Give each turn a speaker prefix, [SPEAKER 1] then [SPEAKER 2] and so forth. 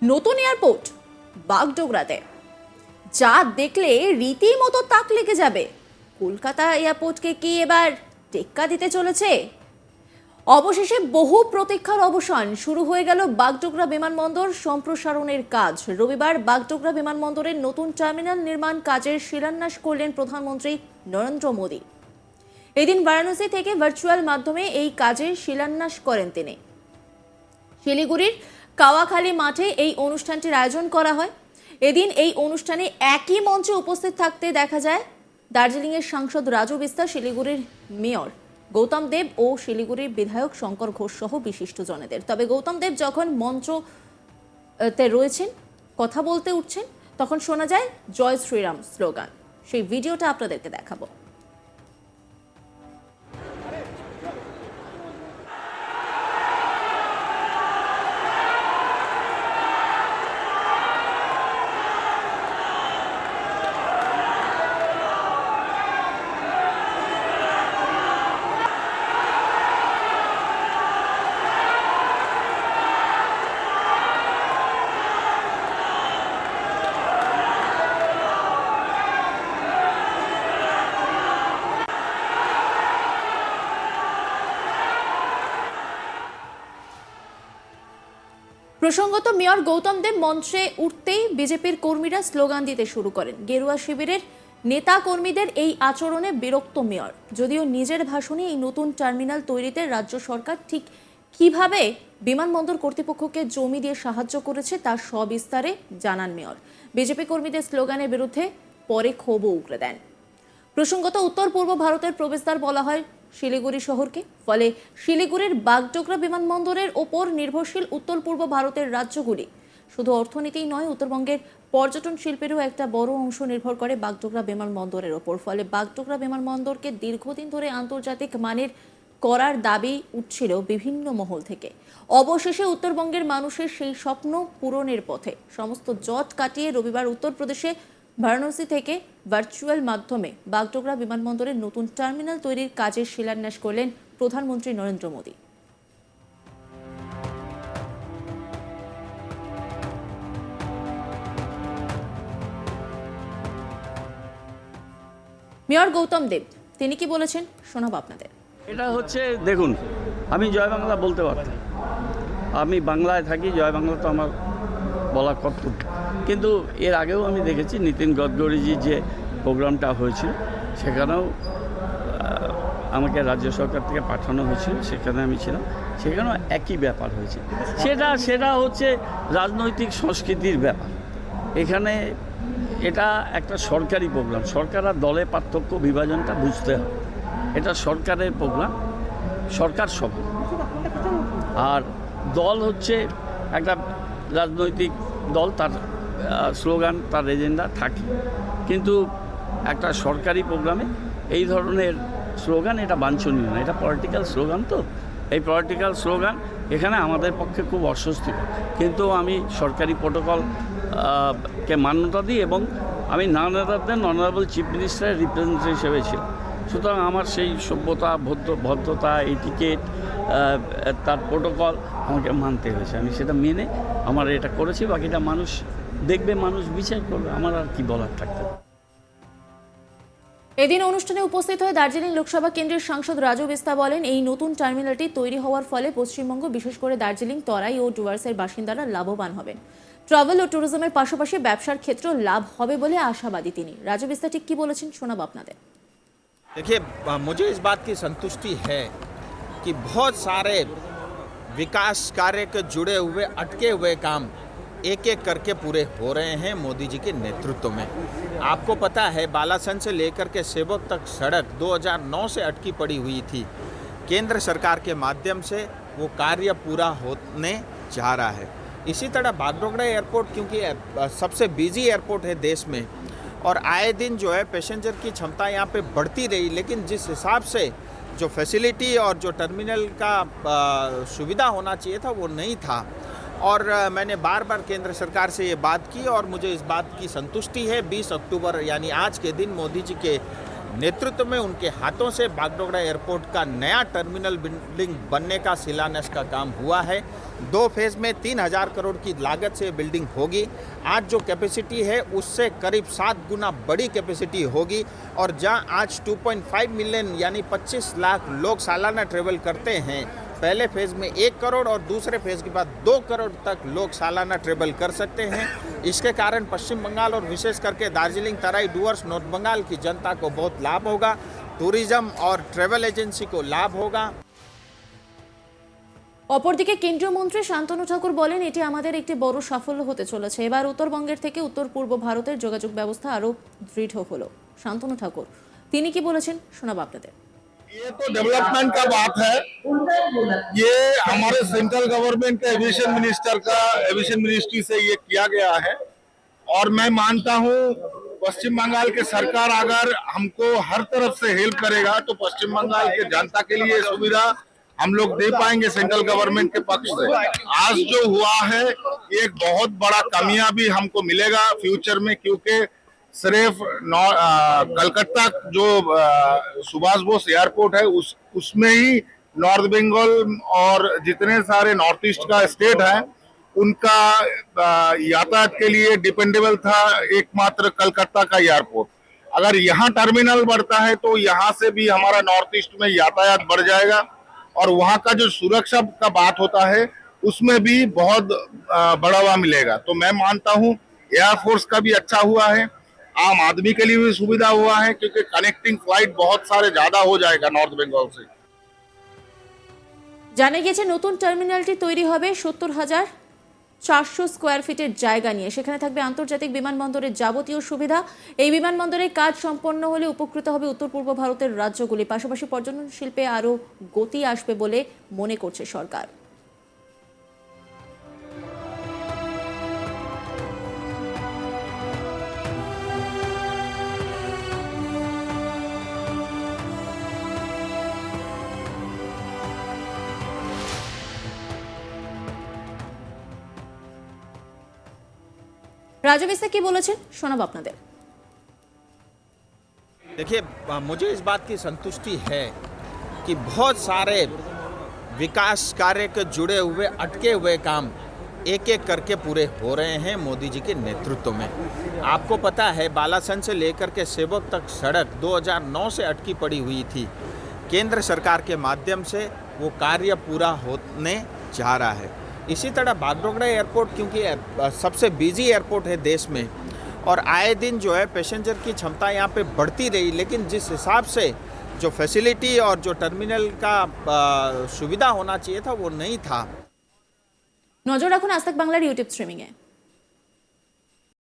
[SPEAKER 1] নতুন এয়ারপোর্ট বাগডোগরাতে, যা দেখলে রীতিমতো তাক লেগে যাবে। কলকাতা এয়ারপোর্টকে কি এবার টেক্কা দিতে চলেছে? অবশেষে বহু প্রতীক্ষার অবসান, শুরু হয়ে গেল বাগডোগরা বিমানবন্দর সম্প্রসারণের কাজ। রবিবার বাগডোগরা বিমানবন্দরের নতুন টার্মিনাল নির্মাণ কাজের শিলান্যাস করলেন প্রধানমন্ত্রী নরেন্দ্র মোদী। এদিন বারাণসী থেকে ভার্চুয়াল মাধ্যমে এই কাজের শিলান্যাস করেন তিনি। শিলিগুড়ির কাওয়াখালী মাঠে এই অনুষ্ঠানটির আয়োজন করা হয়। এদিন এই অনুষ্ঠানে একই মঞ্চে উপস্থিত থাকতে দেখা যায় দার্জিলিংয়ের সাংসদ রাজু বিস্তার, শিলিগুড়ির মেয়র গৌতম দেব ও শিলিগুড়ির বিধায়ক শঙ্কর ঘোষ সহ বিশিষ্টজনেদের। তবে গৌতম দেব যখন মঞ্চতে রয়েছেন, কথা বলতে উঠছেন, তখন শোনা যায় জয় শ্রীরাম স্লোগান। সেই ভিডিওটা আপনাদেরকে দেখাবো। প্রসঙ্গত, মেয়র গৌতম দেব মঞ্চে উঠতেই বিজেপির কর্মীরা স্লোগান দিতে শুরু করেন। গেরুয়া শিবিরের নেতা কর্মীদের এই আচরণে বিরক্ত মেয়র। যদিও নিজের ভাষণে এই নতুন টার্মিনাল তৈরিতে রাজ্য সরকার ঠিক কিভাবে বিমানবন্দর কর্তৃপক্ষকে জমি দিয়ে সাহায্য করেছে তা সবিস্তারে জানান মেয়র। বিজেপি কর্মীদের স্লোগানের বিরুদ্ধে পরে ক্ষোভও উগরে দেন। প্রসঙ্গত, উত্তর পূর্ব ভারতের প্রবেশদ্বার বলা হয় শিলিগুড়ি শহরকে। ফলে শিলিগুড়ির বাগডোগরা বিমানবন্দরের ওপর নির্ভরশীল উত্তর পূর্ব ভারতের রাজ্যগুলি। শুধু অর্থনীতিই নয়, উত্তরবঙ্গের পর্যটন শিল্পেরও একটা বড় অংশ নির্ভর করে বাগডোগরা বিমানবন্দরের ওপর। ফলে বাগডোগরা বিমানবন্দরকে দীর্ঘদিন ধরে আন্তর্জাতিক মানের করার দাবি উঠছিল বিভিন্ন মহল থেকে। অবশেষে উত্তরবঙ্গের মানুষের সেই স্বপ্ন পূরণের পথে। সমস্ত জট কাটিয়ে রবিবার উত্তরপ্রদেশে বারাণসী থেকে ভার্চুয়াল মাধ্যমে বাগডোগরা বিমানবন্দরের নতুন টার্মিনাল তৈরির কাজের শিলান্যাস করলেন প্রধানমন্ত্রী নরেন্দ্র মোদী। মেয়র গৌতম দেব তিনি কি বলেছেন শোনাব আপনাদের।
[SPEAKER 2] এটা হচ্ছে, দেখুন, আমি জয় বাংলা বলতে পারতাম, আমি বাংলায় থাকি, জয় বাংলা তো আমার বলা কর্তব্য। কিন্তু এর আগেও আমি দেখেছি নীতিন গডকরিজির যে প্রোগ্রামটা হয়েছিল, সেখানেও আমাকে রাজ্য সরকার থেকে পাঠানো হয়েছিল, সেখানে আমি ছিলাম, সেখানেও একই ব্যাপার হয়েছে। সেটা হচ্ছে রাজনৈতিক সংস্কৃতির ব্যাপার। এখানে এটা একটা সরকারি প্রোগ্রাম, সরকার আর দলে পার্থক্য বিভাজনটা বুঝতে হবে। এটা সরকারের প্রোগ্রাম, সরকার সভা, আর দল হচ্ছে একটা রাজনৈতিক দল, তার স্লোগান, তার এজেন্ডা থাকে। কিন্তু একটা সরকারি প্রোগ্রামে এই ধরনের স্লোগান এটা বাঞ্ছনীয় না। এটা পলিটিক্যাল স্লোগান, তো এই পলিটিক্যাল স্লোগান এখানে আমাদের পক্ষে খুব অস্বস্তিকর। কিন্তু আমি সরকারি প্রোটোকল কে মান্যতা দিই এবং আমি নানাদারদের অনারেবল চিফ মিনিস্টারের রিপ্রেজেন্টেটিভ হিসেবে ছিলাম। সুতরাং আমার সেই সভ্যতা, ভদ্রতা, এটিকেট, তার প্রোটোকল আমাকে মানতে হয়েছে। আমি সেটা মেনে আমার এটা করেছি। বাকিটা মানুষ দেখবে, মানুষ বিচার করবে, আমার আর কি বলার থাকতে।
[SPEAKER 1] এদিন অনুষ্ঠানে উপস্থিত হয়ে দার্জিলিং লোকসভা কেন্দ্রের সাংসদ রাজু বিস্তা বলেন, এই নতুন টার্মিনালটি তৈরি হওয়ার ফলে পশ্চিমবঙ্গ, বিশেষ করে দার্জিলিং, তরাই ও ডুয়ার্সের বাসিন্দারা লাভবান হবেন। ট্রাভেল ও ট্যুরিজমের পাশাপাশি ব্যবসার ক্ষেত্রেও লাভ হবে বলে আশাবাদী তিনি। রাজু বিস্তা ঠিক কি বলেছেন শোনাব আপনাদের।
[SPEAKER 3] देखिए, मुझे इस बात की संतुष्टि है कि बहुत सारे विकास कार्य के जुड़े हुए अटके हुए काम एक एक करके पूरे हो रहे हैं मोदी जी के नेतृत्व में। आपको पता है, बालासन से लेकर के सेवक तक सड़क 2009 से अटकी पड़ी हुई थी। केंद्र सरकार के माध्यम से वो कार्य पूरा होने जा रहा है। इसी तरह बागडोगरा एयरपोर्ट, क्योंकि सबसे बिजी एयरपोर्ट है देश में, और आए दिन जो है पैसेंजर की क्षमता यहाँ पे बढ़ती रही, लेकिन जिस हिसाब से जो फैसिलिटी और जो टर्मिनल का सुविधा होना चाहिए था वो नहीं था। और मैंने बार बार केंद्र सरकार से ये बात की और मुझे इस बात की संतुष्टि है। 20 अक्टूबर यानी आज के दिन मोदी जी के नेतृत्व में उनके हाथों से बागडोगरा एयरपोर्ट का नया टर्मिनल बिल्डिंग बनने का शिलान्यास का काम हुआ है। 2 फेज में 3000 करोड़ की लागत से बिल्डिंग होगी। आज जो कैपेसिटी है उससे करीब 7 गुना बड़ी कैपेसिटी होगी और जहां आज 2.5 मिलियन यानी 25 लाख लोग सालाना ट्रेवल करते हैं, पहले फेज में 1 करोड़ और दूसरे फेज के बाद 2 करोड़ तक लोग सालाना ट्रेवल कर सकते हैं। इसके कारण पश्चिम बंगाल और विशेष करके दार्जिलिंग, तराई, डुवर्स, नॉर्थ बंगाल की जनता को बहुत लाभ होगा। टूरिज्म और ट्रेवल एजेंसी को लाभ होगा।
[SPEAKER 1] অপরদিকে কেন্দ্রীয় মন্ত্রী শান্তনু ঠাকুর বলেন, এটি আমাদের একটি বড় সাফল্য হতে চলেছে। এবার উত্তরবঙ্গের থেকে উত্তর পূর্ব ভারতের যোগাযোগ ব্যবস্থা আরো দৃঢ় হলো। শান্তনু ঠাকুর তিনি কি বলেছেন শোনাবো আপনাদের।
[SPEAKER 4] ये तो डेवलपमेंट का बात है। ये हमारे सेंट्रल गवर्नमेंट के एविएशन मिनिस्टर का एविएशन मिनिस्ट्री से ये किया गया है और मैं मानता हूँ पश्चिम बंगाल के सरकार अगर हमको हर तरफ से हेल्प करेगा तो पश्चिम बंगाल के जनता के लिए सुविधा हम लोग दे पाएंगे सेंट्रल गवर्नमेंट के पक्ष से। आज जो हुआ है ये एक बहुत बड़ा कामयाबी हमको मिलेगा फ्यूचर में, क्योंकि सिर्फ कलकत्ता जो सुभाष बोस एयरपोर्ट है उसमें ही नॉर्थ बंगाल और जितने सारे नॉर्थ ईस्ट का स्टेट है उनका यातायात के लिए डिपेंडेबल था एकमात्र कलकत्ता का एयरपोर्ट। अगर यहाँ टर्मिनल बढ़ता है तो यहाँ से भी हमारा नॉर्थ ईस्ट में यातायात बढ़ जाएगा और वहाँ का जो सुरक्षा का बात होता है उसमें भी बहुत बढ़ावा मिलेगा। तो मैं मानता हूँ एयरफोर्स का भी अच्छा हुआ है, आम आदमी के लिए भी सुविधा हुआ है, क्योंकि कनेक्टिंग फ्लाइट बहुत सारे ज्यादा हो जाएगा नॉर्थ बंगाल से।
[SPEAKER 1] জানা গিয়েছে নতুন টার্মিনালটি তৈরি হবে ৭০,৪০০ স্কোয়ার ফিটের জায়গা নিয়ে। সেখানে থাকবে আন্তর্জাতিক বিমানবন্দরের যাবতীয় সুবিধা। এই বিমানবন্দরের কাজ সম্পন্ন হলে উপকৃত হবে উত্তর পূর্ব ভারতের রাজ্যগুলি। পাশাপাশি পর্যটন শিল্পে আরও গতি আসবে বলে মনে করছে সরকার। রাজু মিস্ত্রি কি বলেছেন শোনাবো আপনাদের।
[SPEAKER 3] देखिए, मुझे इस बात की संतुष्टि है कि बहुत सारे विकास कार्य के जुड़े हुए अटके हुए काम एक एक करके पूरे हो रहे हैं मोदी जी के नेतृत्व में। आपको पता है बालासन से लेकर के सेवक तक सड़क 2009 से अटकी पड़ी हुई थी। केंद्र सरकार के माध्यम से वो कार्य पूरा होने जा रहा है। इसी तरह बागडोगरा एयरपोर्ट क्योंकि सबसे बिजी एयरपोर्ट है देश में और आए दिन जो है पैसेंजर की क्षमता यहाँ पे बढ़ती रही, लेकिन जिस हिसाब से जो फैसिलिटी और जो टर्मिनल का सुविधा होना चाहिए था वो नहीं था।
[SPEAKER 1] নজর রাখুন আজ তাক বাংলার ইউটিউব স্ট্রিমিংয়ে।